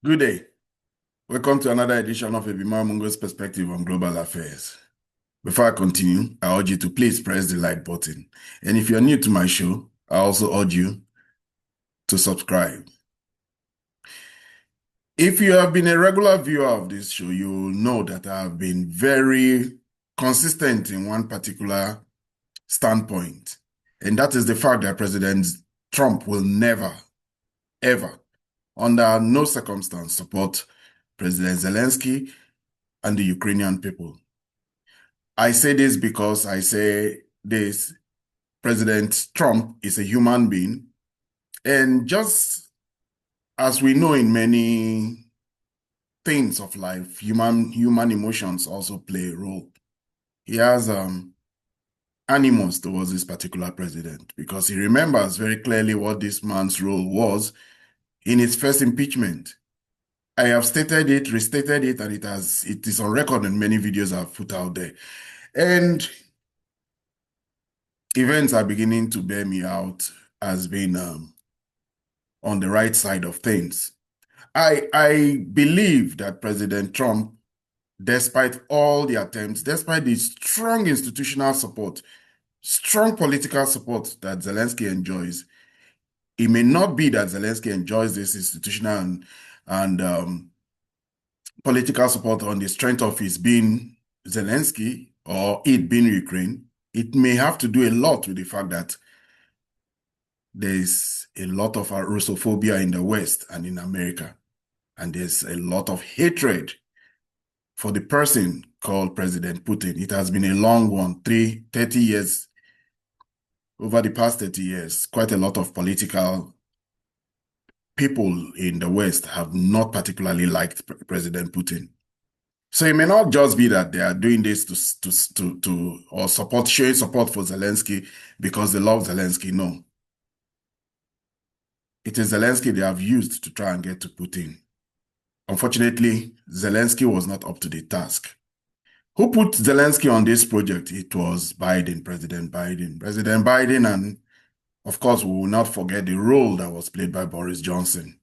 Good day. Welcome to another edition of Ebima Mungo's Perspective on Global Affairs. Before I continue, I urge you to please press the like button. And if you're new to my show, I also urge you to subscribe. If you have been a regular viewer of this show, you will know that I have been very consistent in one particular standpoint. And that is the fact that President Trump will never, ever, under no circumstance, support President Zelensky and the Ukrainian people. I say this because I say this, President Trump is a human being, and just as we know in many things of life, human emotions also play a role. He has animus towards this particular president because he remembers very clearly what this man's role was in his first impeachment. I have stated it, restated it, and it is on record in many videos I've put out there. And events are beginning to bear me out as being on the right side of things. I believe that President Trump, despite all the attempts, despite the strong institutional support, strong political support that Zelensky enjoys, it may not be that Zelensky enjoys this institutional and political support on the strength of his being Zelensky or it being Ukraine. It may have to do a lot with the fact that there's a lot of Russophobia in the West and in America. And there's a lot of hatred for the person called President Putin. It has been a long one, 30 years. Over the past 30 years, quite a lot of political people in the West have not particularly liked President Putin. So it may not just be that they are doing this or showing support for Zelensky because they love Zelensky. No. It is Zelensky they have used to try and get to Putin. Unfortunately, Zelensky was not up to the task. Who put Zelensky on this project? It was Biden, President Biden. President Biden, and of course, we will not forget the role that was played by Boris Johnson.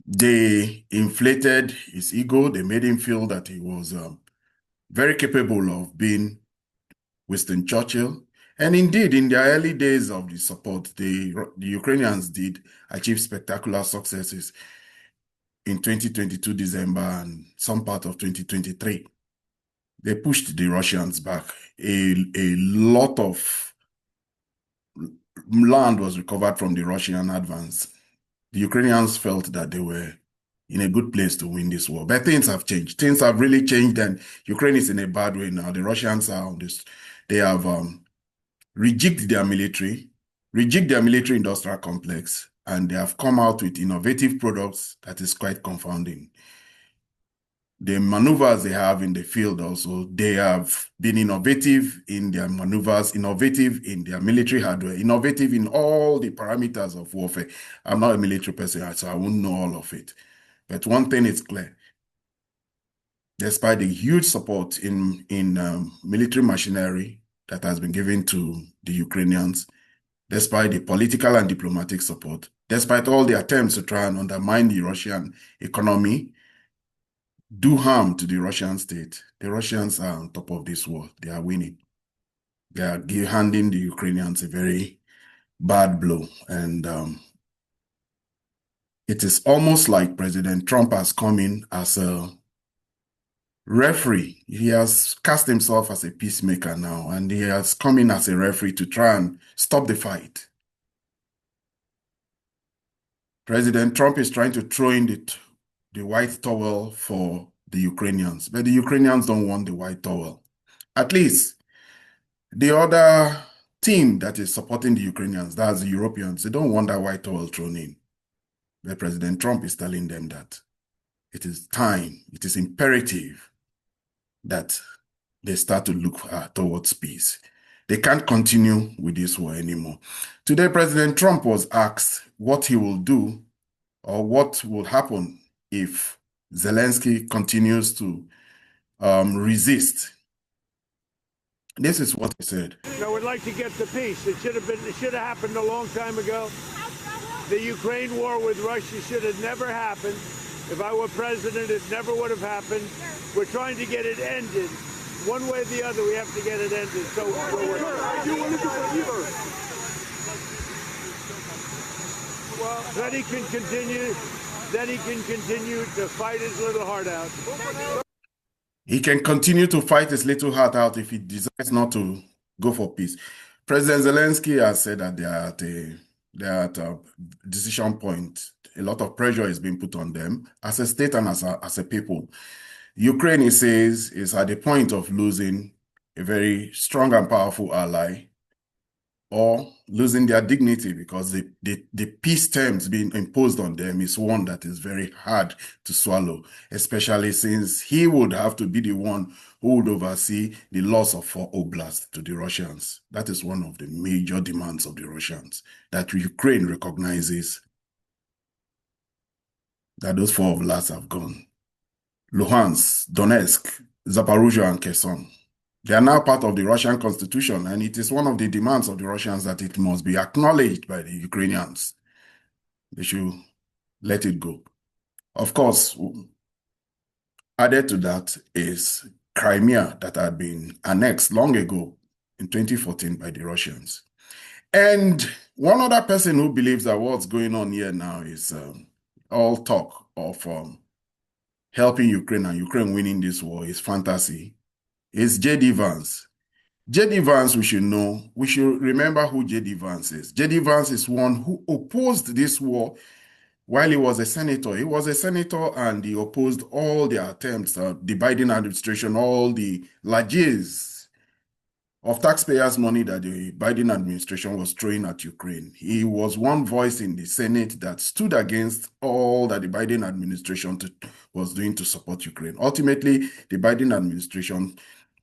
They inflated his ego. They made him feel that he was very capable of being Winston Churchill. And indeed, in the early days of the support, the Ukrainians did achieve spectacular successes in 2022 December and some part of 2023. They pushed the Russians back. A lot of land was recovered from the Russian advance. The Ukrainians felt that they were in a good place to win this war. But things have changed. Things have really changed, and Ukraine is in a bad way now. The Russians are on this. They have rejigged their military industrial complex, and they have come out with innovative products that is quite confounding. The maneuvers they have in the field also, they have been innovative in their maneuvers, innovative in their military hardware, innovative in all the parameters of warfare. I'm not a military person, so I won't know all of it. But one thing is clear. Despite the huge support in military machinery that has been given to the Ukrainians, despite the political and diplomatic support, despite all the attempts to try and undermine the Russian economy, do harm to the Russian state, the Russians are on top of this war. They are winning. They are handing the Ukrainians a very bad blow. And it is almost like President Trump has come in as a referee. He has cast himself as a peacemaker now, and he has come in as a referee to try and stop the fight. President Trump is trying to throw in the white towel for the Ukrainians, but the Ukrainians don't want the white towel. At least the other team that is supporting the Ukrainians, that's the Europeans, they don't want that white towel thrown in. But President Trump is telling them that it is time, it is imperative that they start to look towards peace. They can't continue with this war anymore. Today, President Trump was asked what he will do or what will happen if Zelensky continues to resist. This is what he said. I would like to get to peace. It should have happened a long time ago. The Ukraine war with Russia should have never happened. If I were president, it never would have happened. We're trying to get it ended. One way or the other, we have to get it ended. So then he can continue. Then he can continue to fight his little heart out. He can continue to fight his little heart out if he decides not to go for peace. President Zelensky has said that they are at a decision point. A lot of pressure is being put on them as a state and as a people. Ukraine, he says, is at the point of losing a very strong and powerful ally, or losing their dignity, because the peace terms being imposed on them is one that is very hard to swallow, especially since he would have to be the one who would oversee the loss of 4 oblasts to the Russians. That is one of the major demands of the Russians, that Ukraine recognizes that those 4 oblasts have gone. Luhansk, Donetsk, Zaporozhye, and Kherson. They are now part of the Russian constitution, and it is one of the demands of the Russians that it must be acknowledged by the Ukrainians. They should let it go. Of course, added to that is Crimea, that had been annexed long ago in 2014 by the Russians. And one other person who believes that what's going on here now is all talk of helping Ukraine and Ukraine winning this war is fantasy. Is J.D. Vance. J.D. Vance, we should remember who J.D. Vance is. J.D. Vance is one who opposed this war while he was a senator. He was a senator and he opposed all the attempts, the Biden administration, all the largesse of taxpayers' money that the Biden administration was throwing at Ukraine. He was one voice in the Senate that stood against all that the Biden administration was doing to support Ukraine. Ultimately, the Biden administration,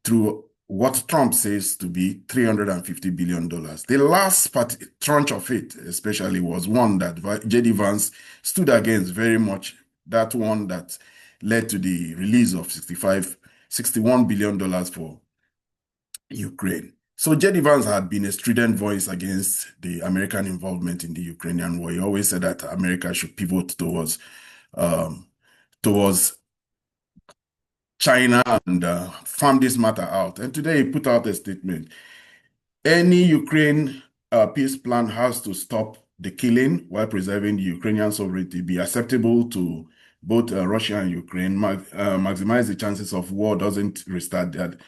through what Trump says to be $350 billion. The last tranche of it, especially, was one that J.D. Vance stood against very much, that one that led to the release of $61 billion for Ukraine. So J.D. Vance had been a strident voice against the American involvement in the Ukrainian war. He always said that America should pivot towards China and farm this matter out. And today he put out a statement. Any Ukraine peace plan has to stop the killing while preserving the Ukrainian sovereignty, be acceptable to both Russia and Ukraine, maximize the chances of war doesn't restart that.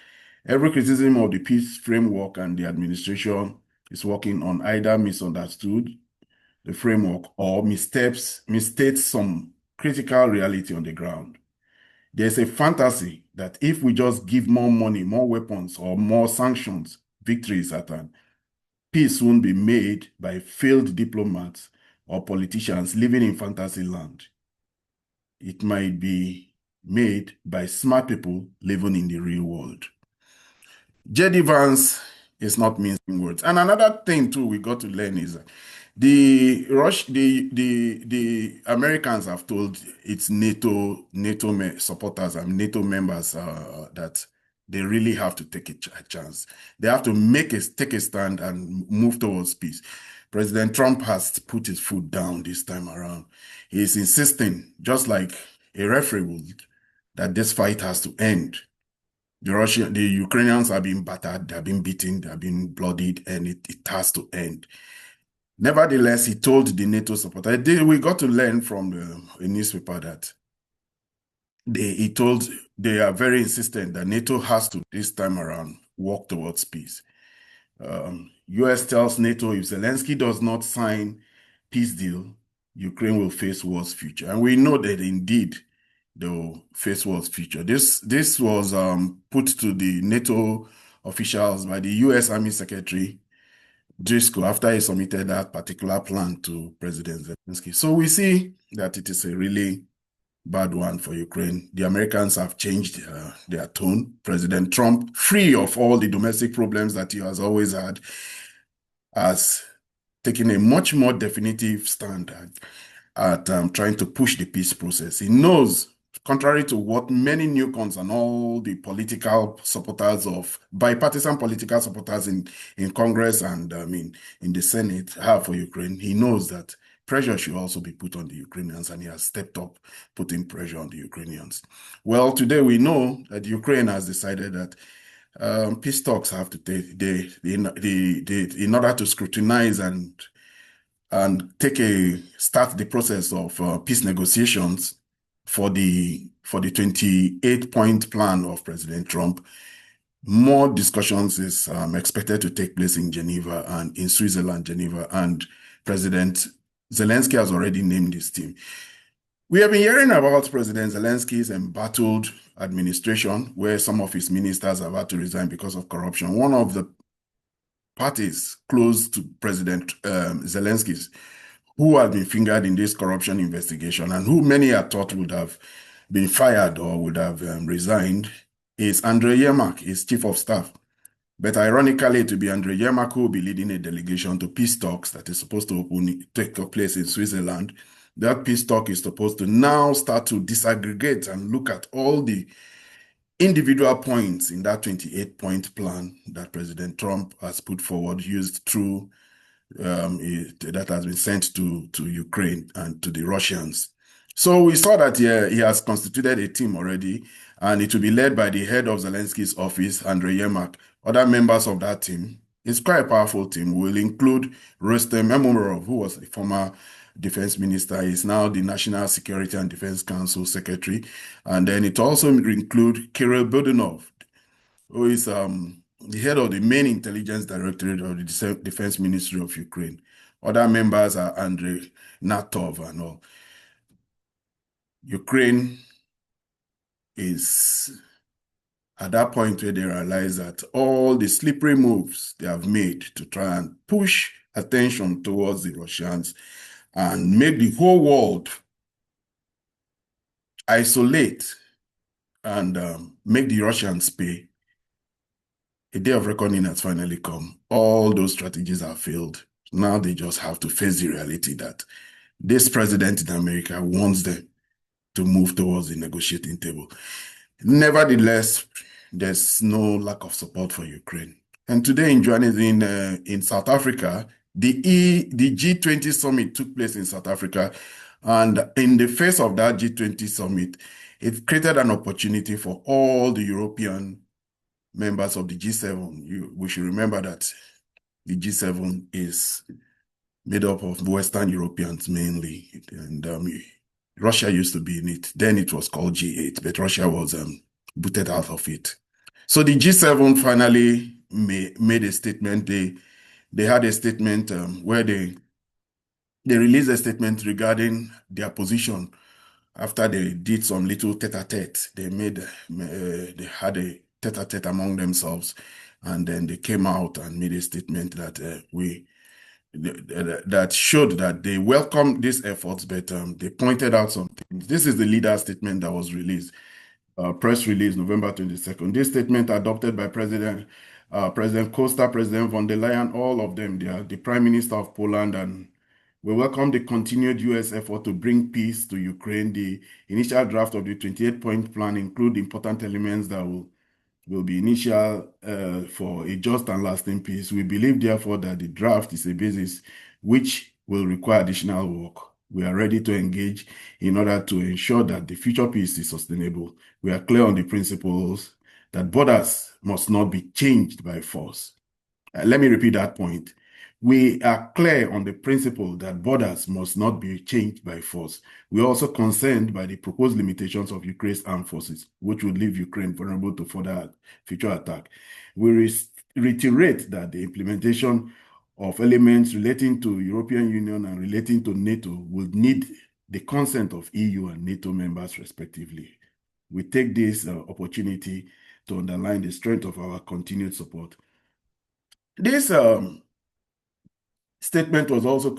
Every criticism of the peace framework and the administration is working on either misunderstood the framework or misstates some critical reality on the ground. There's a fantasy that if we just give more money, more weapons, or more sanctions, victory is at hand. Peace won't be made by failed diplomats or politicians living in fantasy land. It might be made by smart people living in the real world. J.D. Vance is not mincing words. And another thing too we got to learn is the Americans have told its NATO supporters and NATO members that they really have to take a chance. They have to take a stand and move towards peace. President Trump has put his foot down this time around. He is insisting, just like a referee would, that this fight has to end. The Ukrainians have been battered, they have been beaten, they have been bloodied, and it has to end. Nevertheless, he told the NATO supporters, we got to learn from a newspaper that they are very insistent that NATO has to, this time around, walk towards peace. US tells NATO if Zelensky does not sign peace deal, Ukraine will face war's future. And we know that indeed they will face war's future. This was put to the NATO officials by the US Army Secretary Driscoll after he submitted that particular plan to President Zelensky. So we see that it is a really bad one for Ukraine. The Americans have changed their tone. President Trump, free of all the domestic problems that he has always had, has taken a much more definitive stand at trying to push the peace process. He knows, contrary to what many newcons and all the political supporters of bipartisan political supporters in Congress and in the Senate have for Ukraine, he knows that pressure should also be put on the Ukrainians, and he has stepped up putting pressure on the Ukrainians. Well, today we know that Ukraine has decided that peace talks have to take in order to scrutinize and start the process of peace negotiations for the 28-point plan of President Trump. More discussions is expected to take place in Geneva and in Switzerland, Geneva, and President Zelensky has already named his team. We have been hearing about President Zelensky's embattled administration, where some of his ministers have had to resign because of corruption. One of the parties close to President Zelensky's, who had been fingered in this corruption investigation and who many had thought would have been fired or would have resigned, is Andrei Yermak, his chief of staff. But ironically, it will be Andrei Yermak who will be leading a delegation to peace talks that is supposed to take place in Switzerland. That peace talk is supposed to now start to disaggregate and look at all the individual points in that 28-point plan that President Trump has put forward, used through that has been sent to Ukraine and to the Russians. So we saw that he has constituted a team already, and it will be led by the head of Zelensky's office, Andrei Yermak. Other members of that team, it's quite a powerful team, will include Rustem Umerov, who was a former defense minister. He's now the National Security and Defense Council secretary. And then it also include Kirill Budanov, who is the head of the main intelligence directorate of the Defense Ministry of Ukraine. Other members are Andrei Natov and all. Ukraine is at that point where they realize that all the slippery moves they have made to try and push attention towards the Russians and make the whole world isolate and make the Russians pay. A day of reckoning has finally come. All those strategies have failed. Now they just have to face the reality that this president in America wants them to move towards the negotiating table. Nevertheless, there's no lack of support for Ukraine. And today in South Africa, the G20 summit took place in South Africa. And in the face of that G20 summit, it created an opportunity for all the European members of the G7. We should remember that the G7 is made up of Western Europeans mainly. And Russia used to be in it. Then it was called G8, but Russia was booted out of it. So the G7 finally made a statement. They had a statement where they released a statement regarding their position after they did some little tete-a-tete. They had a tete-a-tete among themselves, and then they came out and made a statement that that showed that they welcomed these efforts, but they pointed out some things. This is the leader statement that was released, press release November 22nd. This statement adopted by President Costa, President von der Leyen, all of them. They are the Prime Minister of Poland, and we welcome the continued U.S. effort to bring peace to Ukraine. The initial draft of the 28-point plan include important elements that will be initial for a just and lasting peace. We believe, therefore, that the draft is a basis which will require additional work. We are ready to engage in order to ensure that the future peace is sustainable. We are clear on the principles that borders must not be changed by force. Let me repeat that point. We are clear on the principle that borders must not be changed by force. We are also concerned by the proposed limitations of Ukraine's armed forces, which would leave Ukraine vulnerable to further future attack. We reiterate that the implementation of elements relating to European Union and relating to NATO would need the consent of EU and NATO members respectively. We take this opportunity to underline the strength of our continued support. This statement was also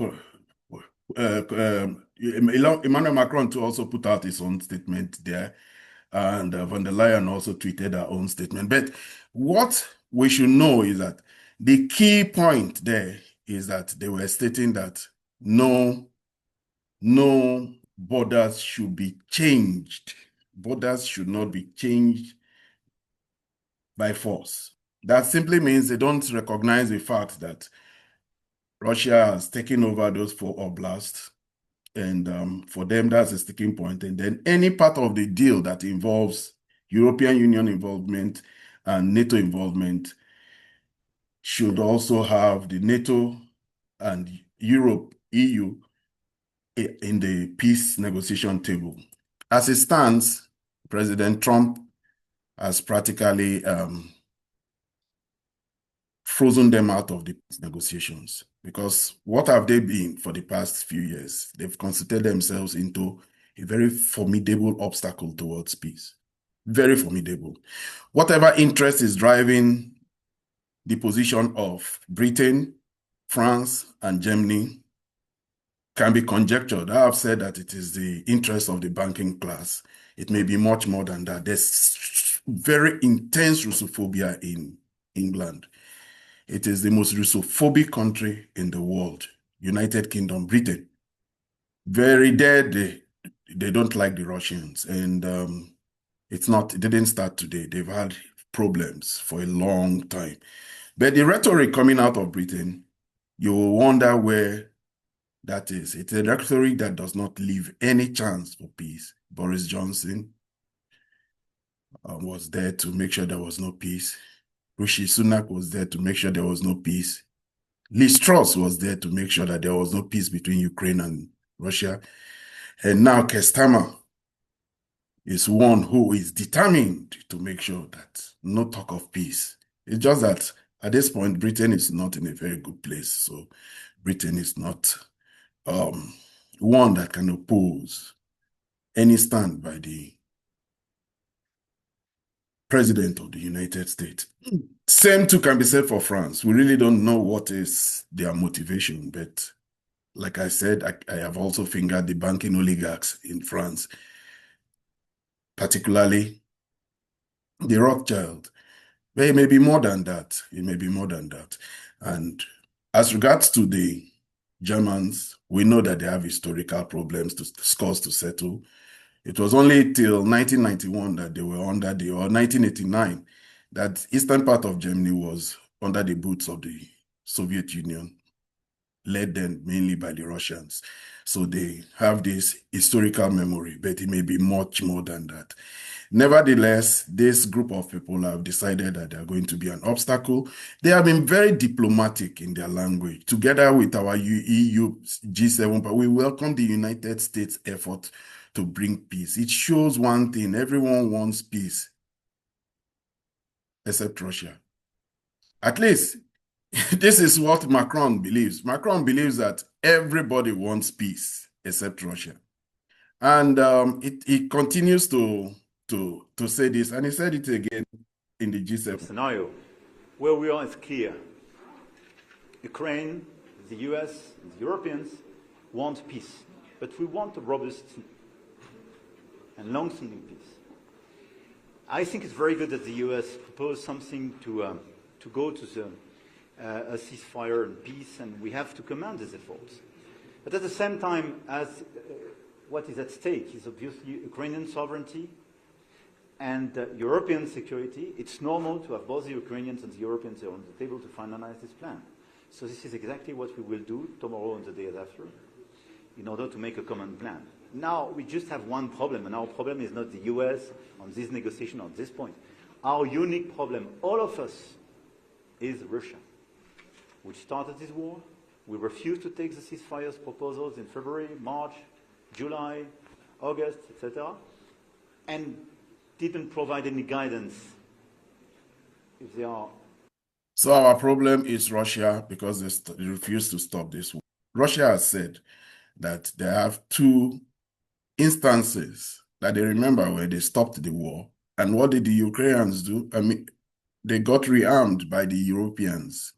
Emmanuel Macron to also put out his own statement there, and von der Leyen also tweeted her own statement. But what we should know is that the key point there is that they were stating that no borders should be changed. Borders should not be changed by force. That simply means they don't recognize the fact that Russia has taken over those 4 oblasts. And for them, that's a sticking point. And then any part of the deal that involves European Union involvement and NATO involvement should also have the NATO and Europe, EU, in the peace negotiation table. As it stands, President Trump has practically frozen them out of the negotiations, because what have they been for the past few years? They've constituted themselves into a very formidable obstacle towards peace. Very formidable. Whatever interest is driving the position of Britain, France, and Germany can be conjectured. I have said that it is the interest of the banking class. It may be much more than that. There's very intense Russophobia in England. It is the most Russophobic country in the world. United Kingdom, Britain. Very dead. They don't like the Russians. And it didn't start today. They've had problems for a long time. But the rhetoric coming out of Britain, you will wonder where that is. It's a rhetoric that does not leave any chance for peace. Boris Johnson was there to make sure there was no peace. Rishi Sunak was there to make sure there was no peace. Liz Truss was there to make sure that there was no peace between Ukraine and Russia. And now Keir Starmer is one who is determined to make sure that no talk of peace. It's just that at this point, Britain is not in a very good place. So Britain is not one that can oppose any stand by the President of the United States. Same too can be said for France. We really don't know what is their motivation, but like I said, I have also fingered the banking oligarchs in France, particularly the Rothschild. But it may be more than that. It may be more than that. And as regards to the Germans, we know that they have historical problems, scores to settle. It was only till 1991 that they were or 1989, that eastern part of Germany was under the boots of the Soviet Union, led then mainly by the Russians. So they have this historical memory, but it may be much more than that. Nevertheless, this group of people have decided that they are going to be an obstacle. They have been very diplomatic in their language. Together with our EU, G7, but we welcome the United States' effort to bring peace. It shows one thing: everyone wants peace, except Russia. At least, this is what Macron believes. Macron believes that everybody wants peace, except Russia. And he continues to say this, and he said it again in the G7. Scenario where we are is clear. Ukraine, the US, and the Europeans want peace, but we want a robust and long-standing peace. I think it's very good that the US proposed something to go to a ceasefire and peace, and we have to commend these efforts. But at the same time, as what is at stake is obviously Ukrainian sovereignty and European security. It's normal to have both the Ukrainians and the Europeans on the table to finalize this plan. So this is exactly what we will do tomorrow and the days after in order to make a common plan. Now, we just have one problem, and our problem is not the US on this negotiation at this point. Our unique problem, all of us, is Russia, which started this war. We refused to take the ceasefire proposals in February, March, July, August, etc., and didn't provide any guidance if they are. So our problem is Russia, because they refuse to stop this war. Russia has said that they have two instances that they remember where they stopped the war. And what did the Ukrainians do? I mean, they got rearmed by the Europeans.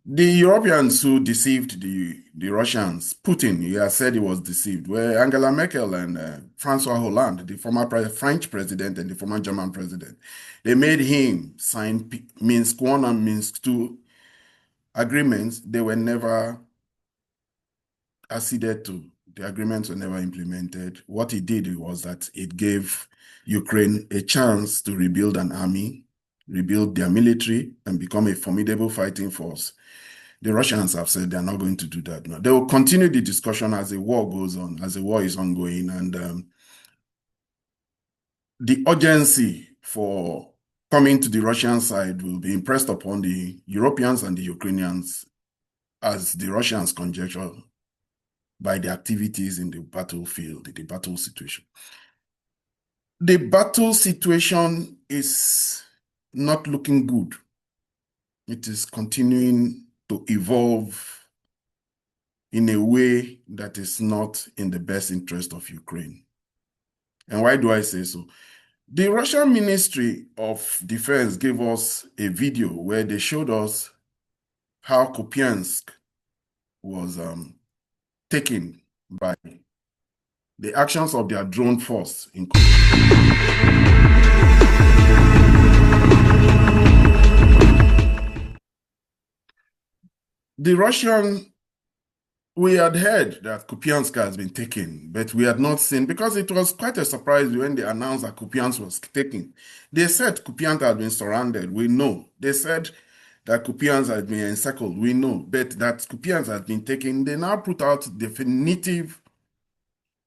The Europeans who deceived the Russians, Putin, he has said he was deceived, were Angela Merkel and Francois Hollande, the former French president and the former German president. They made him sign Minsk I and Minsk II agreements. They were never acceded to. The agreements were never implemented. What he did was that it gave Ukraine a chance to rebuild an army, rebuild their military, and become a formidable fighting force. The Russians have said they're not going to do that now. They will continue the discussion as the war goes on, as the war is ongoing, and the urgency for coming to the Russian side will be impressed upon the Europeans and the Ukrainians, as the Russians conjecture, by the activities in the battlefield, the battle situation. The battle situation is not looking good. It is continuing to evolve in a way that is not in the best interest of Ukraine. And why do I say so? The Russian Ministry of Defense gave us a video where they showed us how Kupiansk was taken by the actions of their drone force in the Russian. We had heard that Kupiansk has been taken, but we had not seen, because it was quite a surprise when they announced that Kupiansk was taken. They said Kupiansk had been surrounded, we know. They said that Kupiansk had been encircled, we know. But that Kupiansk had been taken, they now put out definitive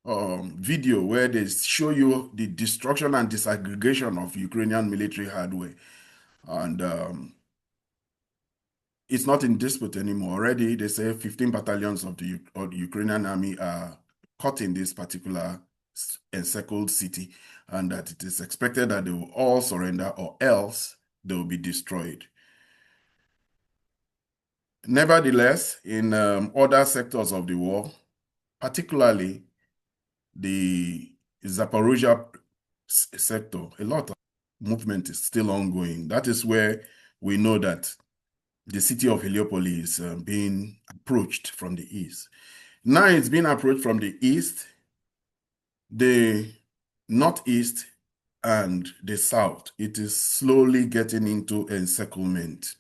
video where they show you the destruction and disaggregation of Ukrainian military hardware. And it's not in dispute anymore. Already, they say 15 battalions of the Ukrainian army are caught in this particular encircled city, and that it is expected that they will all surrender, or else they will be destroyed. Nevertheless, in other sectors of the war, particularly the Zaporozhye sector, a lot of movement is still ongoing. That is where we know that the city of Heliopoli is being approached from the east. Now it's being approached from the east, the northeast, and the south. It is slowly getting into encirclement.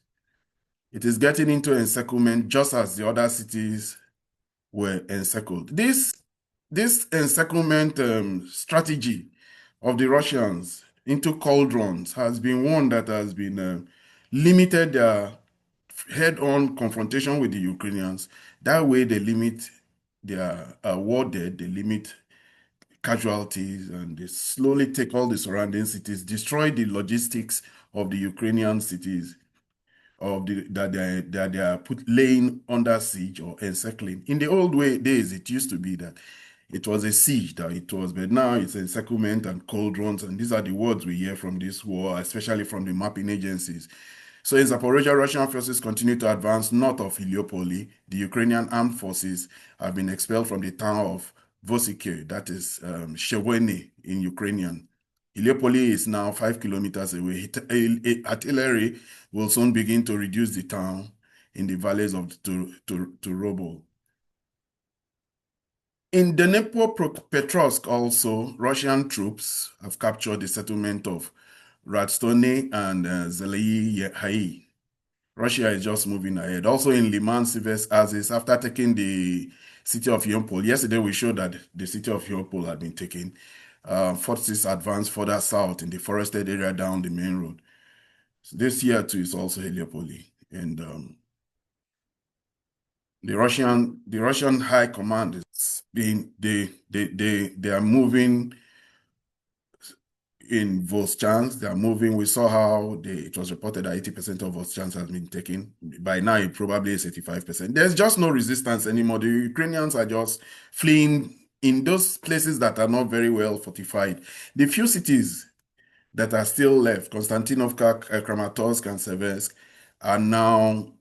It is getting into encirclement just as the other cities were encircled. This encirclement strategy of the Russians into cauldrons has been one that has been limited their head-on confrontation with the Ukrainians. That way they limit their war dead, they limit casualties, and they slowly take all the surrounding cities, destroy the logistics of the Ukrainian cities that they are laying under siege or encircling. In the old days, it used to be that it was a siege that it was, but now it's encirclement and cauldrons, and these are the words we hear from this war, especially from the mapping agencies. So in Zaporozhye, Russian forces continue to advance north of Heliopoli. The Ukrainian armed forces have been expelled from the town of Vosike, that is Shevweni in Ukrainian. Heliopoli is now 5 kilometers away. Artillery will soon begin to reduce the town in the valleys of to rubble. In Dnipropetrovsk also, Russian troops have captured the settlement of Radstone and Zelensky. Russia is just moving ahead. Also in Liman Sivers, after taking the city of Yonpol. Yesterday we showed that the city of Yonpol had been taken. Forces advanced further south in the forested area down the main road. So this year too is also Heliopoli. And the Russian high command is they are moving in Vostochny. They are moving. We saw how it was reported that 80% of Vostochny has been taken. By now, it probably is 85%. There's just no resistance anymore. The Ukrainians are just fleeing in those places that are not very well fortified. The few cities that are still left, Konstantinovka, Kramatorsk, and Seversk, are now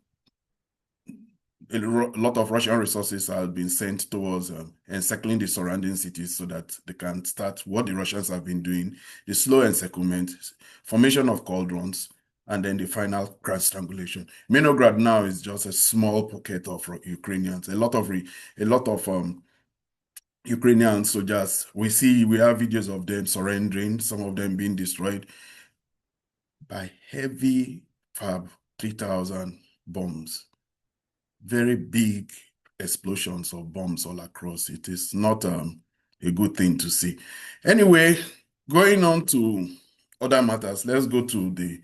a lot of Russian resources have been sent towards encircling the surrounding cities so that they can start what the Russians have been doing, the slow encirclement, formation of cauldrons, and then the final crash strangulation. Minograd now is just a small pocket of Ukrainians. A lot of Ukrainian soldiers, we have videos of them surrendering, some of them being destroyed by heavy Fab 3000 bombs. Very big explosions of bombs all across. It is not a good thing to see. Anyway, going on to other matters, let's go to the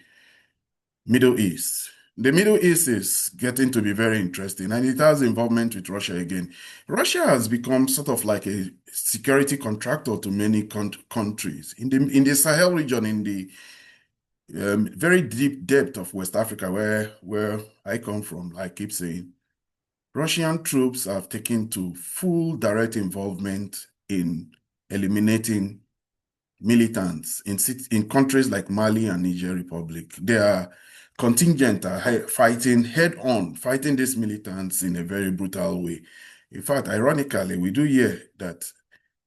Middle East. The Middle East is getting to be very interesting, and it has involvement with Russia again. Russia has become sort of like a security contractor to many countries in the Sahel region, in the very deep depth of West Africa, where I come from. I keep saying, Russian troops have taken to full direct involvement in eliminating militants in countries like Mali and Niger Republic. Their contingent are fighting head-on, fighting these militants in a very brutal way. In fact, ironically, we do hear that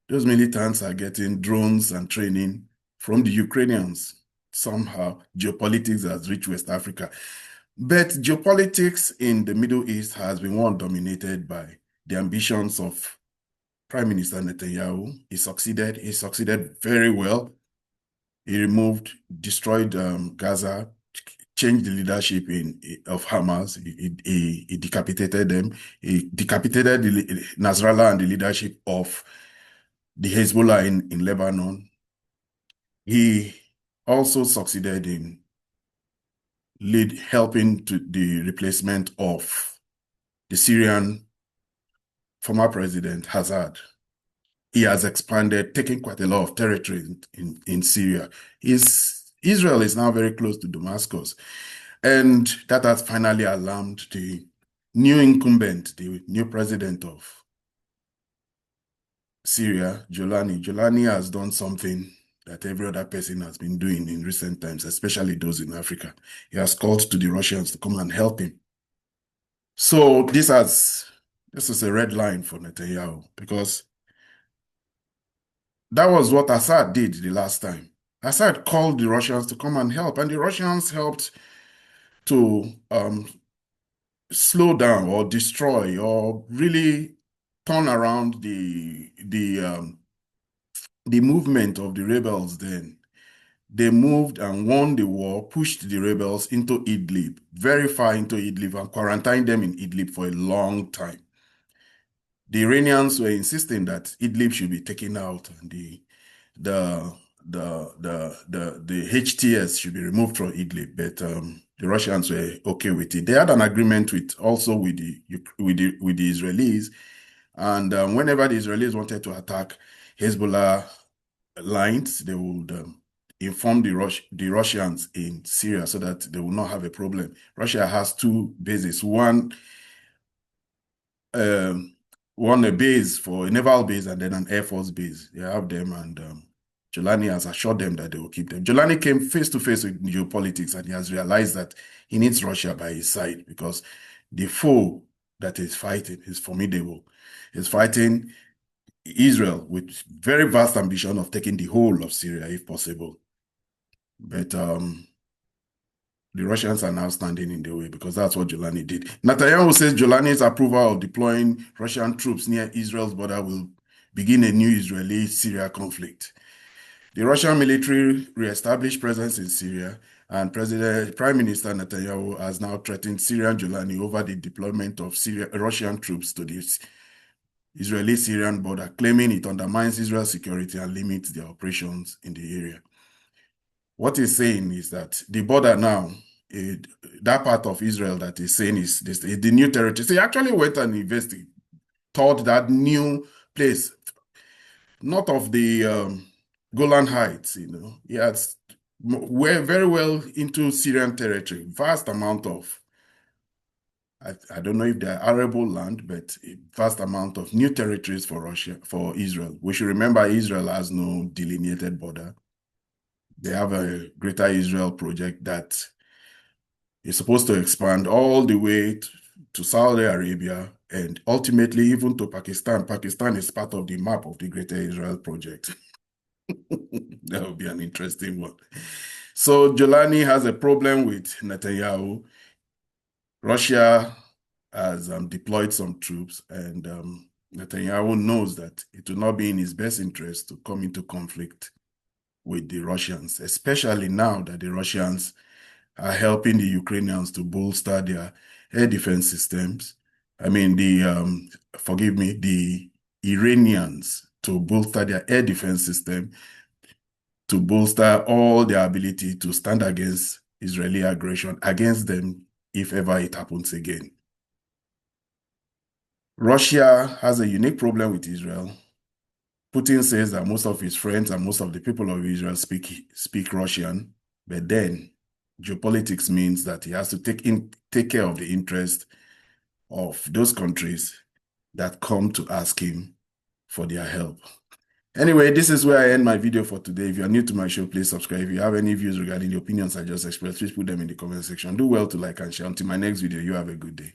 those militants are getting drones and training from the Ukrainians. Somehow, geopolitics has reached West Africa. But geopolitics in the Middle East has been one dominated by the ambitions of Prime Minister Netanyahu. He succeeded very well. He destroyed Gaza, changed the leadership of Hamas. He decapitated them. He decapitated Nasrallah and the leadership of the Hezbollah in Lebanon. He also succeeded in helping to the replacement of the Syrian former President Assad. He has expanded, taking quite a lot of territory in Syria. Israel is now very close to Damascus, and that has finally alarmed the new incumbent, the new president of Syria, Jolani. Jolani has done something that every other person has been doing in recent times, especially those in Africa. He has called to the Russians to come and help him. So this is a red line for Netanyahu, because that was what Assad did the last time. Assad called the Russians to come and help, and the Russians helped to slow down or destroy or really turn around the movement of the rebels then. They moved and won the war, pushed the rebels into Idlib, very far into Idlib, and quarantined them in Idlib for a long time. The Iranians were insisting that Idlib should be taken out and the HTS should be removed from Idlib, but the Russians were okay with it. They had an agreement with the Israelis, and whenever the Israelis wanted to attack Hezbollah lines, they would inform the Russians in Syria so that they will not have a problem. Russia has two bases. One a base for a naval base and then an air force base. They have them, and Jolani has assured them that they will keep them. Jolani came face to face with geopolitics, and he has realized that he needs Russia by his side, because the foe that he's fighting is formidable. He's fighting Israel with very vast ambition of taking the whole of Syria if possible. But the Russians are now standing in the way, because that's what Jolani did. Netanyahu says Jolani's approval of deploying Russian troops near Israel's border will begin a new Israeli-Syria conflict. The Russian military re-established presence in Syria, and Prime Minister Netanyahu has now threatened Syrian Jolani over the deployment of Russian troops to the Israeli-Syrian border, claiming it undermines Israel's security and limits their operations in the area. What he's saying is that the border now, that part of Israel that he's saying is the new territory. So he actually went and investigated, thought that new place, north of the Golan Heights, he has very well into Syrian territory, vast amount of, I don't know if they're arable land, but a vast amount of new territories for Israel. We should remember Israel has no delineated border. They have a Greater Israel project that is supposed to expand all the way to Saudi Arabia and ultimately even to Pakistan. Pakistan is part of the map of the Greater Israel project. That would be an interesting one. So Jolani has a problem with Netanyahu. Russia has deployed some troops, and Netanyahu knows that it will not be in his best interest to come into conflict with the Russians, especially now that the Russians are helping the Ukrainians to bolster their air defense systems. I mean, the Iranians to bolster their air defense system, to bolster all their ability to stand against Israeli aggression against them if ever it happens again. Russia has a unique problem with Israel. Putin says that most of his friends and most of the people of Israel speak Russian, but then geopolitics means that he has to take care of the interest of those countries that come to ask him for their help. Anyway, this is where I end my video for today. If you are new to my show, please subscribe. If you have any views regarding the opinions I just expressed, please put them in the comment section. Do well to like and share. Until my next video, you have a good day.